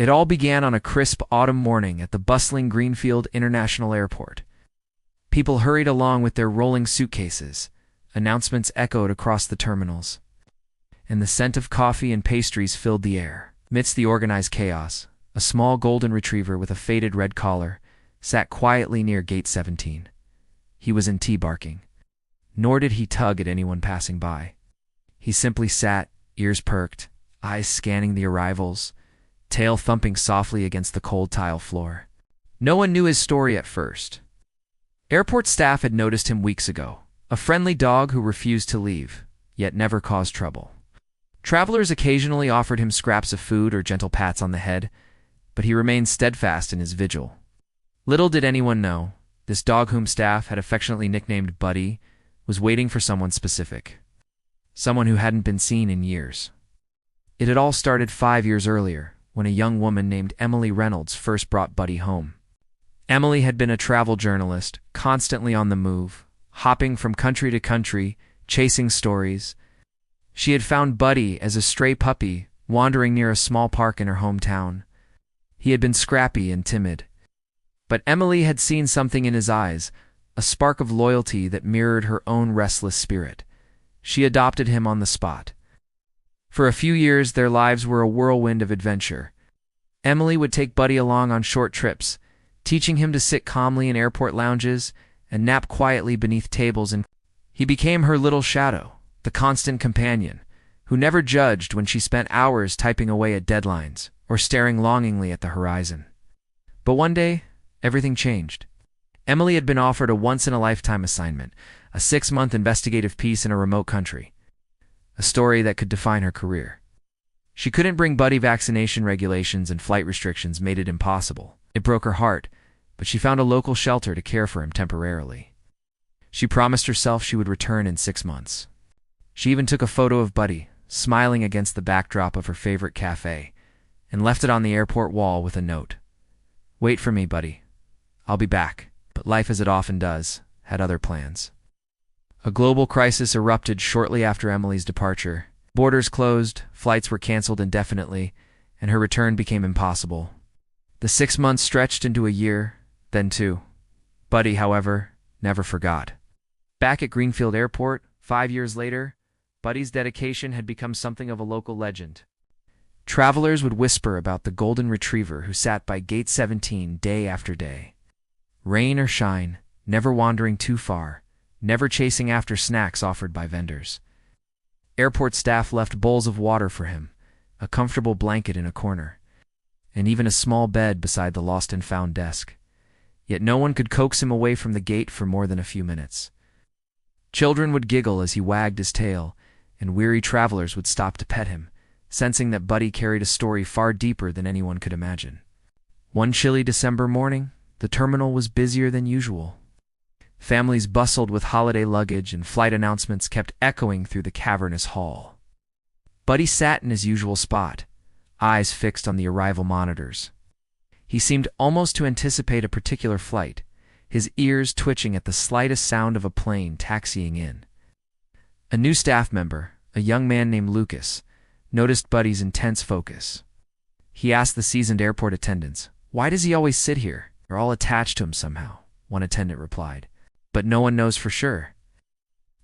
It all began on a crisp autumn morning at the bustling Greenfield International Airport. People hurried along with their rolling suitcases. Announcements echoed across the terminals, and the scent of coffee and pastries filled the air. Amidst the organized chaos, a small golden retriever with a faded red collar sat quietly near Gate 17. He wasn't barking, nor did he tug at anyone passing by. He simply sat, ears perked, eyes scanning the arrivals, tail thumping softly against the cold tile floor. No one knew his story at first. Airport staff had noticed him weeks ago, a friendly dog who refused to leave, yet never caused trouble. Travelers occasionally offered him scraps of food or gentle pats on the head, but he remained steadfast in his vigil. Little did anyone know, this dog whom staff had affectionately nicknamed Buddy was waiting for someone specific, someone who hadn't been seen in years. It had all started 5 years earlier, when a young woman named Emily Reynolds first brought Buddy home. Emily had been a travel journalist, constantly on the move, hopping from country to country, chasing stories. She had found Buddy as a stray puppy wandering near a small park in her hometown. He had been scrappy and timid, but Emily had seen something in his eyes, a spark of loyalty that mirrored her own restless spirit. She adopted him on the spot. For a few years, their lives were a whirlwind of adventure. Emily would take Buddy along on short trips, teaching him to sit calmly in airport lounges and nap quietly beneath tables, and he became her little shadow, the constant companion, who never judged when she spent hours typing away at deadlines or staring longingly at the horizon. But one day, everything changed. Emily had been offered a once-in-a-lifetime assignment, a 6-month investigative piece in a remote country, a story that could define her career. She couldn't bring Buddy. Vaccination regulations and flight restrictions made it impossible. It broke her heart, but she found a local shelter to care for him temporarily. She promised herself she would return in 6 months. She even took a photo of Buddy, smiling against the backdrop of her favorite cafe, and left it on the airport wall with a note. "Wait for me, Buddy. I'll be back." But life, as it often does, had other plans. A global crisis erupted shortly after Emily's departure. Borders closed, flights were canceled indefinitely, and her return became impossible. The 6 months stretched into a year, then 2. Buddy, however, never forgot. Back at Greenfield Airport, 5 years later, Buddy's dedication had become something of a local legend. Travelers would whisper about the golden retriever who sat by Gate 17 day after day. Rain or shine, never wandering too far, never chasing after snacks offered by vendors. Airport staff left bowls of water for him, a comfortable blanket in a corner, and even a small bed beside the lost and found desk. Yet no one could coax him away from the gate for more than a few minutes. Children would giggle as he wagged his tail, and weary travelers would stop to pet him, sensing that Buddy carried a story far deeper than anyone could imagine. One chilly December morning, the terminal was busier than usual. Families bustled with holiday luggage, and flight announcements kept echoing through the cavernous hall. Buddy sat in his usual spot, eyes fixed on the arrival monitors. He seemed almost to anticipate a particular flight, his ears twitching at the slightest sound of a plane taxiing in. A new staff member, a young man named Lucas, noticed Buddy's intense focus. He asked the seasoned airport attendants, "Why does he always sit here?" "They're all attached to him somehow," one attendant replied. "But no one knows for sure.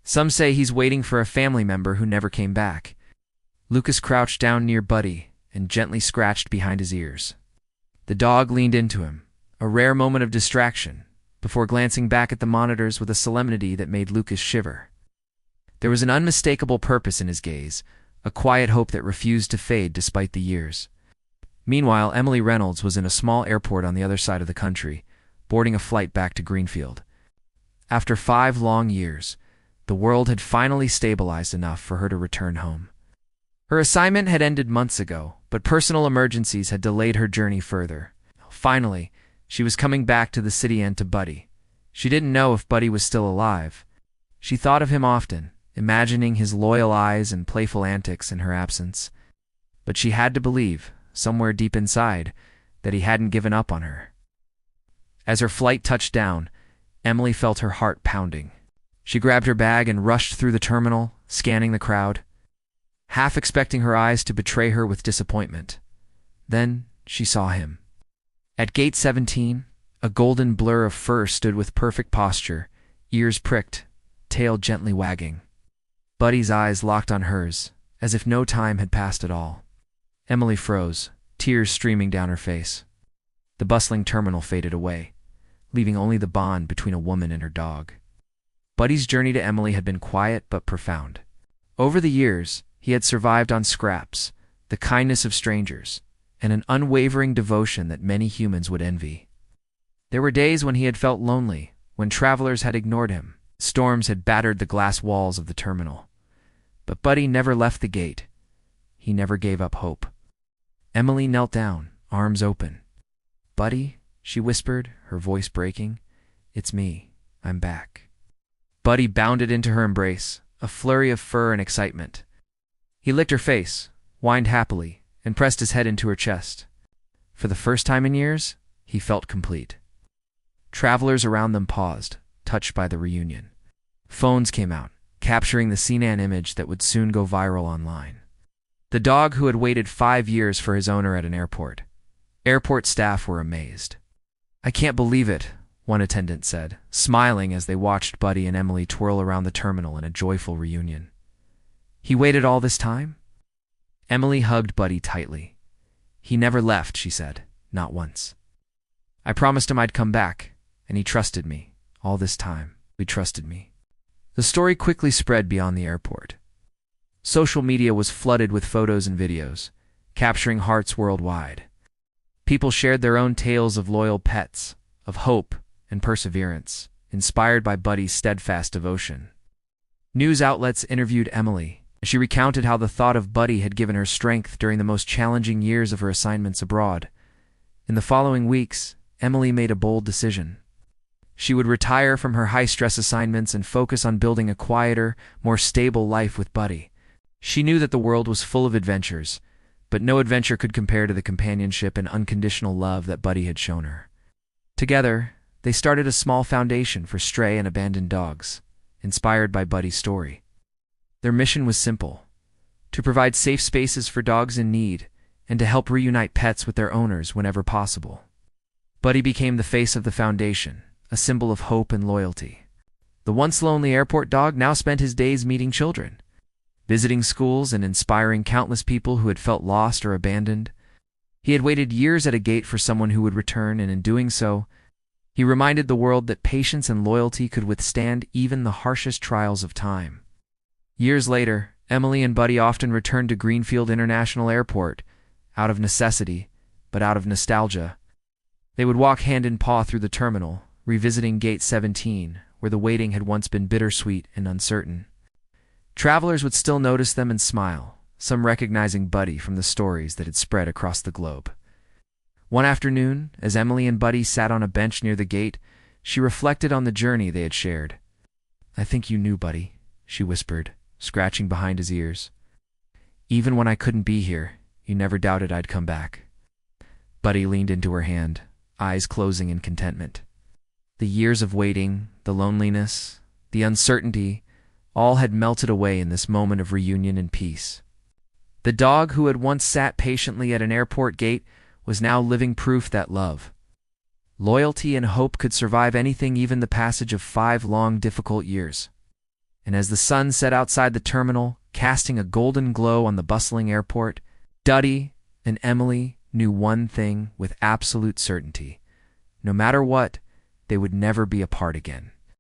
Some say he's waiting for a family member who never came back." Lucas crouched down near Buddy and gently scratched behind his ears. The dog leaned into him, a rare moment of distraction, before glancing back at the monitors with a solemnity that made Lucas shiver. There was an unmistakable purpose in his gaze, a quiet hope that refused to fade despite the years. Meanwhile, Emily Reynolds was in a small airport on the other side of the country, boarding a flight back to Greenfield. After 5 long years, the world had finally stabilized enough for her to return home. Her assignment had ended months ago, but personal emergencies had delayed her journey further. Finally, she was coming back to the city and to Buddy. She didn't know if Buddy was still alive. She thought of him often, imagining his loyal eyes and playful antics in her absence. But she had to believe, somewhere deep inside, that he hadn't given up on her. As her flight touched down, Emily felt her heart pounding. She grabbed her bag and rushed through the terminal, scanning the crowd, half expecting her eyes to betray her with disappointment. Then she saw him. At gate 17, a golden blur of fur stood with perfect posture, ears pricked, tail gently wagging. Buddy's eyes locked on hers, as if no time had passed at all. Emily froze, tears streaming down her face. The bustling terminal faded away, leaving only the bond between a woman and her dog. Buddy's journey to Emily had been quiet but profound. Over the years, he had survived on scraps, the kindness of strangers, and an unwavering devotion that many humans would envy. There were days when he had felt lonely, when travelers had ignored him, storms had battered the glass walls of the terminal. But Buddy never left the gate. He never gave up hope. Emily knelt down, arms open. "Buddy," she whispered, her voice breaking, "it's me. I'm back." Buddy bounded into her embrace, a flurry of fur and excitement. He licked her face, whined happily, and pressed his head into her chest. For the first time in years, he felt complete. Travelers around them paused, touched by the reunion. Phones came out, capturing the Sinan image that would soon go viral online. The dog who had waited 5 years for his owner at an airport. Airport staff were amazed. "I can't believe it," one attendant said, smiling as they watched Buddy and Emily twirl around the terminal in a joyful reunion. "He waited all this time?" Emily hugged Buddy tightly. "He never left," she said, "not once. I promised him I'd come back, and he trusted me. All this time, he trusted me." The story quickly spread beyond the airport. Social media was flooded with photos and videos, capturing hearts worldwide. People shared their own tales of loyal pets, of hope and perseverance, inspired by Buddy's steadfast devotion. News outlets interviewed Emily. She recounted how the thought of Buddy had given her strength during the most challenging years of her assignments abroad. In the following weeks, Emily made a bold decision. She would retire from her high-stress assignments and focus on building a quieter, more stable life with Buddy. She knew that the world was full of adventures, but no adventure could compare to the companionship and unconditional love that Buddy had shown her. Together, they started a small foundation for stray and abandoned dogs, inspired by Buddy's story. Their mission was simple: to provide safe spaces for dogs in need and to help reunite pets with their owners whenever possible. Buddy became the face of the foundation, a symbol of hope and loyalty. The once lonely airport dog now spent his days meeting children, visiting schools and inspiring countless people who had felt lost or abandoned. He had waited years at a gate for someone who would return, and in doing so, he reminded the world that patience and loyalty could withstand even the harshest trials of time. Years later, Emily and Buddy often returned to Greenfield International Airport, out of necessity, but out of nostalgia. They would walk hand in paw through the terminal, revisiting Gate 17, where the waiting had once been bittersweet and uncertain. Travelers would still notice them and smile, some recognizing Buddy from the stories that had spread across the globe. One afternoon, as Emily and Buddy sat on a bench near the gate, she reflected on the journey they had shared. "I think you knew, Buddy," she whispered, scratching behind his ears. "Even when I couldn't be here, you never doubted I'd come back." Buddy leaned into her hand, eyes closing in contentment. The years of waiting, the loneliness, the uncertainty, all had melted away in this moment of reunion and peace. The dog who had once sat patiently at an airport gate was now living proof that love, loyalty, and hope could survive anything, even the passage of 5 long, difficult years. And as the sun set outside the terminal, casting a golden glow on the bustling airport, Buddy and Emily knew one thing with absolute certainty: no matter what, they would never be apart again.